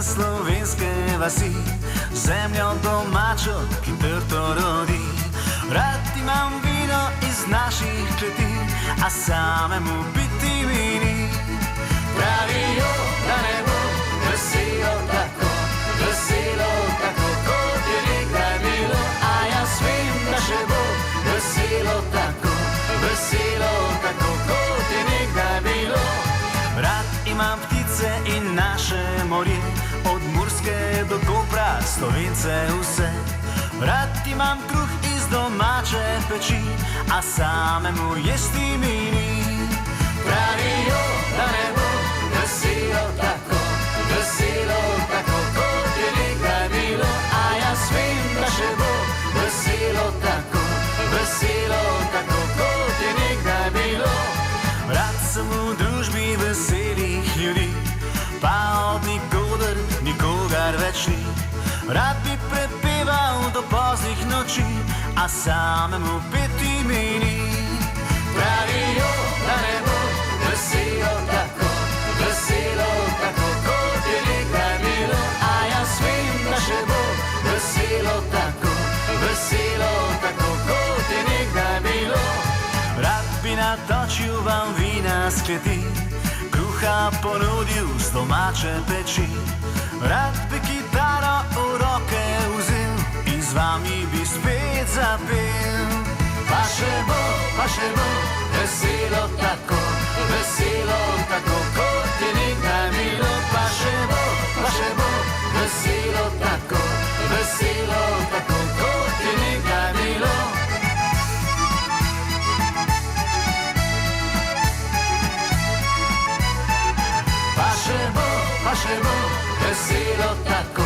slovenske vasi, zemljo domačo, ki trto rodi. Rad imam vino iz naših kleti, a samemu biti mi ni. Pravijo, da ne bo veselo tako kot je nekdaj bilo, a jaz vem, da še bo veselo tako kot je nekdaj bilo. Rad imam ptice in naše morje, od Murske do Kopra, Slovence vse. Rad imam kruh iz domače peči, a samemu jesti mi ni. Pravijo, da ne bo veselo tako kot je nekdaj bilo, a jaz vem, da še bo veselo tako kot je nekdaj bilo. Rad sem v družbi veselih ljudi, pa od nikoder nikogar več ni. Rad bi prepeval do poznih noči, a samemu peti mi ni. Pravijo, da ne bo veselo tako kot je nekdaj bilo, a jaz vem, da še bo veselo tako kot je nekdaj bilo. Rad bi natočil vam vina s kleti, kruha ponudil z domače peči. Rad bi kitaro v roke vzel in z vami bi spet zapel. Pa še bo veselo tako kot je nekdaj bilo. Pa še bo veselo tako kot je nekdaj bilo. Pa še bo veselo tako